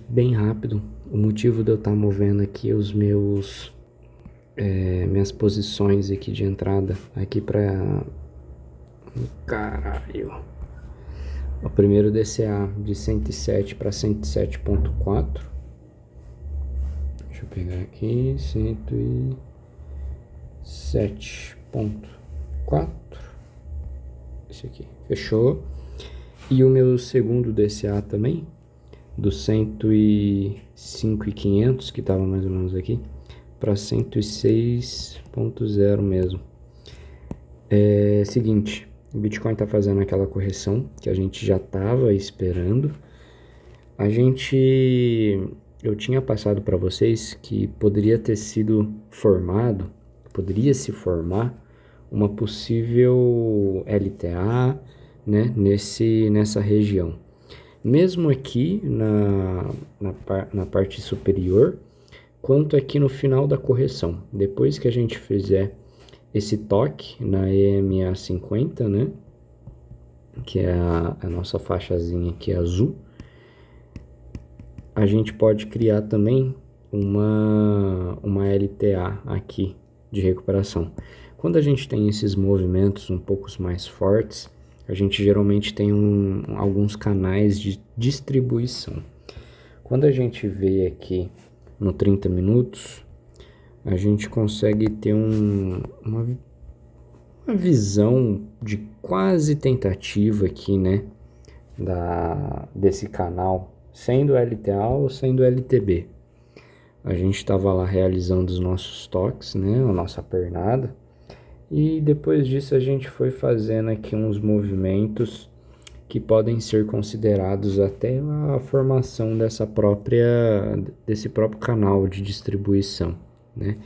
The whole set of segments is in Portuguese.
Bem rápido, o motivo de eu estar movendo aqui minhas posições aqui de entrada aqui para caralho, o primeiro DCA de 107 para 107.4. Deixa eu pegar aqui 107.4. Esse aqui fechou. E o meu segundo DCA também do 105.500, que estava mais ou menos aqui, para 106.0 mesmo. Seguinte, o Bitcoin está fazendo aquela correção que a gente já estava esperando. Eu tinha passado para vocês que poderia se formar uma possível LTA, né, nessa região. Mesmo aqui na parte superior, quanto aqui no final da correção. Depois que a gente fizer esse toque na EMA 50, né, que é a nossa faixazinha aqui azul, a gente pode criar também uma LTA aqui de recuperação. Quando a gente tem esses movimentos um pouco mais fortes, a gente geralmente tem alguns canais de distribuição. Quando a gente vê aqui no 30 minutos, a gente consegue ter uma visão de quase tentativa aqui, né, desse canal, sendo LTA ou sendo LTB. A gente estava lá realizando os nossos toques, né, a nossa pernada. E depois disso a gente foi fazendo aqui uns movimentos que podem ser considerados até a formação desse próprio canal de distribuição, né?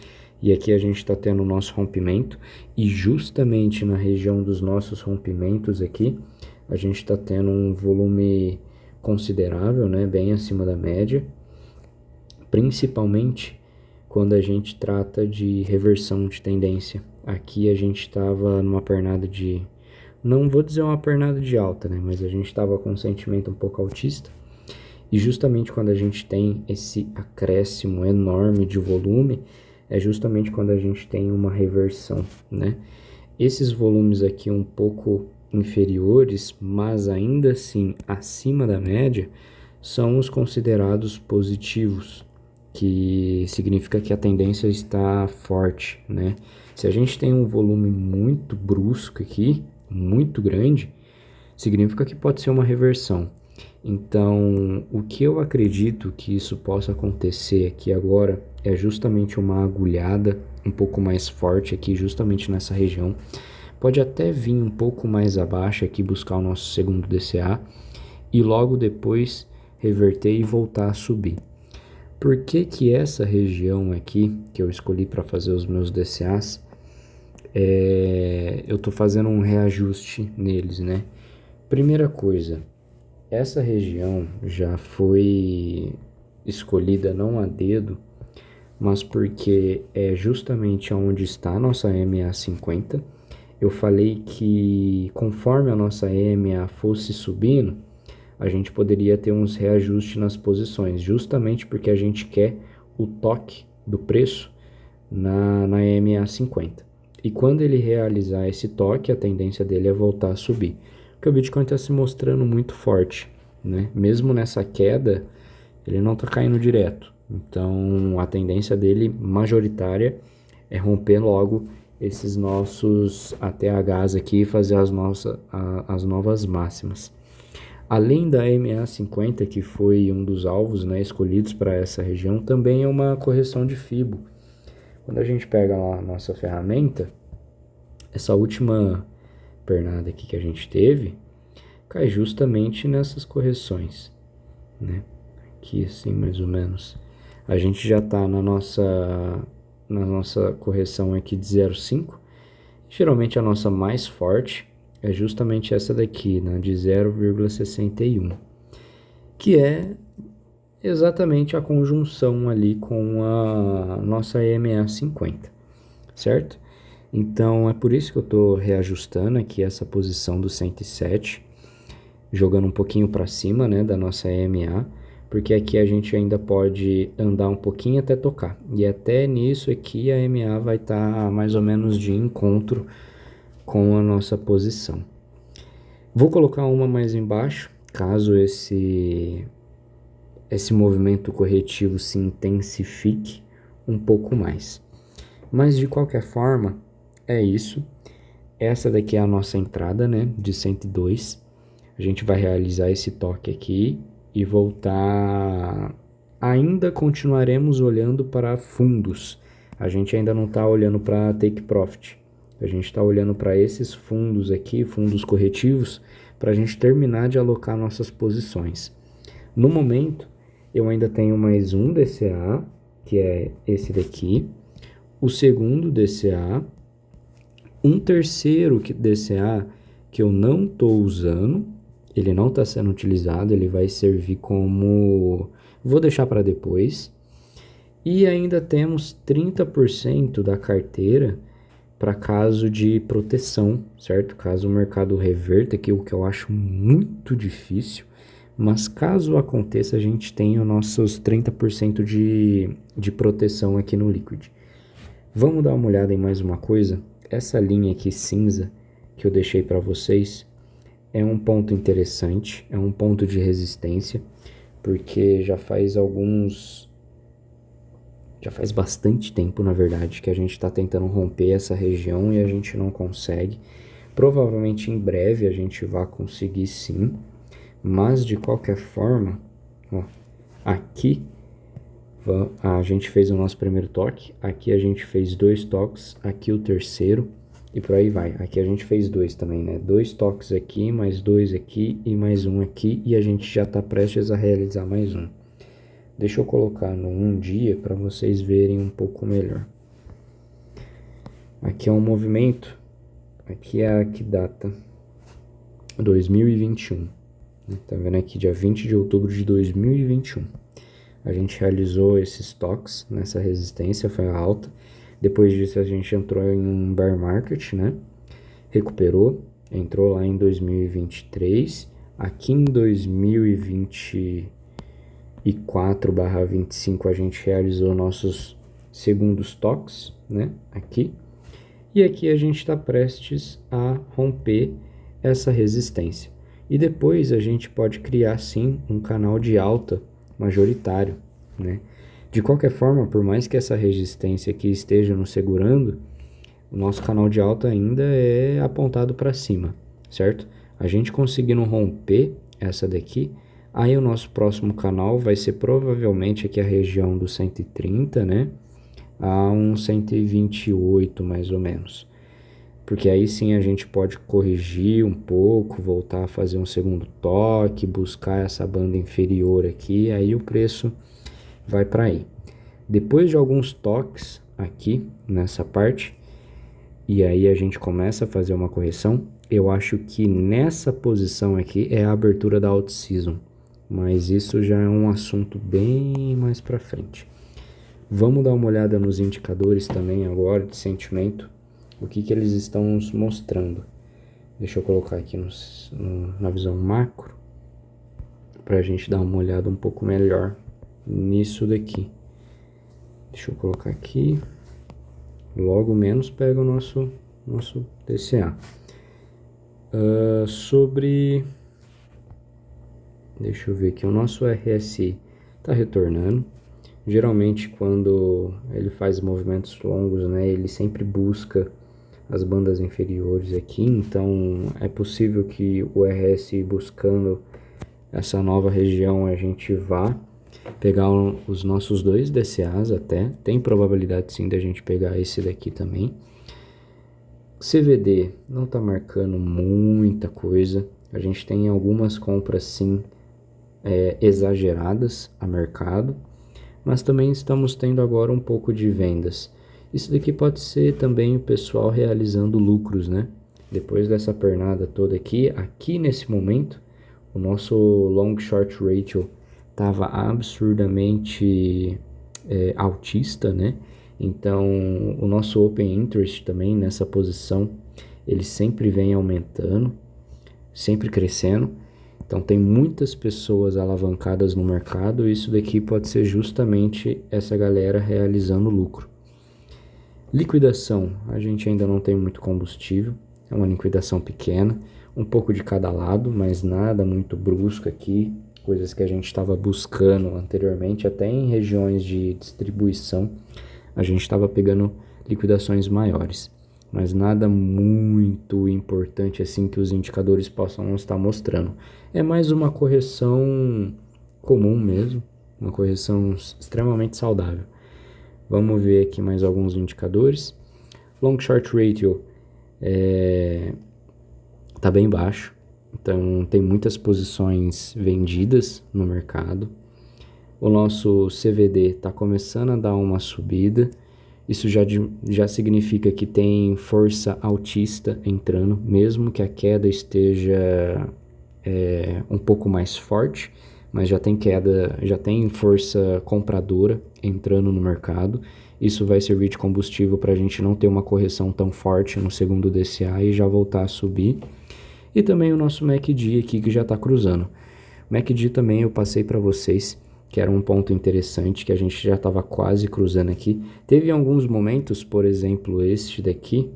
E aqui a gente está tendo o nosso rompimento, e justamente na região dos nossos rompimentos aqui, a gente está tendo um volume considerável, né? Bem acima da média, principalmente quando a gente trata de reversão de tendência. Aqui a gente estava numa pernada não vou dizer uma pernada de alta, né? Mas a gente estava com um sentimento um pouco altista. E justamente quando a gente tem esse acréscimo enorme de volume, é justamente quando a gente tem uma reversão, né? Esses volumes aqui um pouco inferiores, mas ainda assim acima da média, são os considerados positivos, que significa que a tendência está forte, né? Se a gente tem um volume muito brusco aqui, muito grande, significa que pode ser uma reversão. Então, o que eu acredito que isso possa acontecer aqui agora é justamente uma agulhada um pouco mais forte aqui, justamente nessa região. Pode até vir um pouco mais abaixo aqui, buscar o nosso segundo DCA, e logo depois reverter e voltar a subir. Por que essa região aqui, que eu escolhi para fazer os meus DCAs, eu estou fazendo um reajuste neles, né? Primeira coisa, essa região já foi escolhida não a dedo, mas porque é justamente onde está a nossa EMA 50. Eu falei que conforme a nossa EMA fosse subindo, a gente poderia ter uns reajustes nas posições, justamente porque a gente quer o toque do preço na EMA 50. E quando ele realizar esse toque, a tendência dele é voltar a subir. Porque o Bitcoin está se mostrando muito forte, né? Mesmo nessa queda, ele não está caindo direto. Então, a tendência dele, majoritária, é romper logo esses nossos ATHs aqui e fazer as novas máximas. Além da MA50, que foi um dos alvos, né, escolhidos para essa região, também é uma correção de FIBO. Quando a gente pega lá a nossa ferramenta, essa última pernada aqui que a gente teve, cai justamente nessas correções, né? Aqui assim, mais ou menos. A gente já está na nossa correção aqui de 0,5. Geralmente a nossa mais forte é justamente essa daqui, né, de 0,61, que é exatamente a conjunção ali com a nossa EMA 50, certo? Então é por isso que eu estou reajustando aqui essa posição do 107, jogando um pouquinho para cima, né, da nossa EMA, porque aqui a gente ainda pode andar um pouquinho até tocar. E até nisso aqui a MA vai estar mais ou menos de encontro com a nossa posição. Vou colocar uma mais embaixo, caso esse movimento corretivo se intensifique um pouco mais. Mas de qualquer forma, é isso. Essa daqui é a nossa entrada, né, de 102. A gente vai realizar esse toque aqui e voltar. Ainda continuaremos olhando para fundos. A gente ainda não está olhando para take profit. A gente está olhando para esses fundos aqui, fundos corretivos, para a gente terminar de alocar nossas posições. No momento, eu ainda tenho mais um DCA, que é esse daqui, o segundo DCA, um terceiro DCA que eu não estou usando, ele não está sendo utilizado, ele vai servir como... Vou deixar para depois. E ainda temos 30% da carteira para caso de proteção, certo? Caso o mercado reverta, que é o que eu acho muito difícil, mas caso aconteça, a gente tem os nossos 30% de proteção aqui no Liquid. Vamos dar uma olhada em mais uma coisa? Essa linha aqui cinza que eu deixei para vocês é um ponto interessante, é um ponto de resistência, porque já faz bastante tempo, na verdade, que a gente está tentando romper essa região e a gente não consegue. Provavelmente em breve a gente vai conseguir sim, mas de qualquer forma, ó, aqui a gente fez o nosso primeiro toque, aqui a gente fez 2 toques, aqui o terceiro e por aí vai. Aqui a gente fez 2 também, né? 2 toques aqui, mais 2 aqui e mais um aqui e a gente já está prestes a realizar mais um. Deixa eu colocar no 1 dia para vocês verem um pouco melhor. Aqui é um movimento, aqui é a que data 2021. Tá vendo aqui, dia 20 de outubro de 2021. A gente realizou esses toques nessa resistência, foi a alta. Depois disso a gente entrou em um bear market, né? Recuperou, entrou lá em 2023. Aqui em 2024/25 a gente realizou nossos segundos toques, né? Aqui. E aqui a gente está prestes a romper essa resistência. E depois a gente pode criar sim um canal de alta majoritário, né? De qualquer forma, por mais que essa resistência aqui esteja nos segurando, o nosso canal de alta ainda é apontado para cima, certo? A gente conseguindo romper essa daqui, aí o nosso próximo canal vai ser provavelmente aqui a região do 130, né? A uns 128 mais ou menos. Porque aí sim a gente pode corrigir um pouco, voltar a fazer um segundo toque, buscar essa banda inferior aqui, aí o preço vai para aí. Depois de alguns toques aqui nessa parte, e aí a gente começa a fazer uma correção, eu acho que nessa posição aqui é a abertura da out-season, mas isso já é um assunto bem mais para frente. Vamos dar uma olhada nos indicadores também agora de sentimento. O que eles estão nos mostrando. Deixa eu colocar aqui na visão macro, para a gente dar uma olhada um pouco melhor nisso daqui. Deixa eu colocar aqui, logo menos pega o nosso DCA. Deixa eu ver aqui, o nosso RSI está retornando. Geralmente quando ele faz movimentos longos, né, ele sempre busca as bandas inferiores aqui, então é possível que o RSI buscando essa nova região a gente vá pegar os nossos 2 DCAs até, tem probabilidade sim da gente pegar esse daqui também. CVD não tá marcando muita coisa, a gente tem algumas compras sim exageradas a mercado, mas também estamos tendo agora um pouco de vendas. Isso daqui pode ser também o pessoal realizando lucros, né? Depois dessa pernada toda aqui nesse momento, o nosso long short ratio estava absurdamente altista, né? Então, o nosso open interest também nessa posição, ele sempre vem aumentando, sempre crescendo. Então tem muitas pessoas alavancadas no mercado e isso daqui pode ser justamente essa galera realizando lucro. Liquidação, a gente ainda não tem muito combustível, é uma liquidação pequena, um pouco de cada lado, mas nada muito brusco aqui, coisas que a gente estava buscando anteriormente, até em regiões de distribuição, a gente estava pegando liquidações maiores, mas nada muito importante assim que os indicadores possam estar mostrando. É mais uma correção comum mesmo, uma correção extremamente saudável. Vamos ver aqui mais alguns indicadores. Long Short Ratio está bem baixo, então tem muitas posições vendidas no mercado. O nosso CVD está começando a dar uma subida, isso já significa que tem força altista entrando, mesmo que a queda esteja um pouco mais forte, mas já tem queda, já tem força compradora entrando no mercado. Isso vai servir de combustível para a gente não ter uma correção tão forte no segundo DCA e já voltar a subir. E também o nosso MACD aqui que já está cruzando. O MACD também eu passei para vocês, que era um ponto interessante, que a gente já estava quase cruzando aqui. Teve alguns momentos, por exemplo este daqui,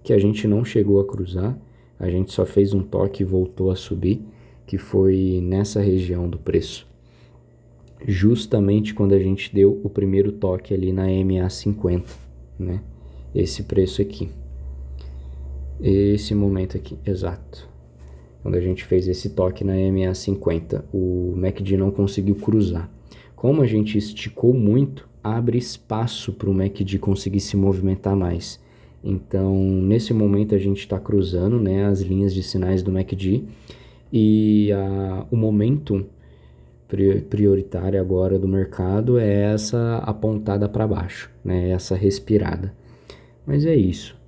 que a gente não chegou a cruzar, a gente só fez um toque e voltou a subir, que foi nessa região do preço. Justamente quando a gente deu o primeiro toque ali na MA50, né? Esse preço aqui. Esse momento aqui, exato. Quando a gente fez esse toque na MA50, o MACD não conseguiu cruzar. Como a gente esticou muito, abre espaço para o MACD conseguir se movimentar mais. Então, nesse momento a gente está cruzando, né, as linhas de sinais do MACD e o momento prioritário agora do mercado é essa apontada para baixo, né, essa respirada. Mas é isso.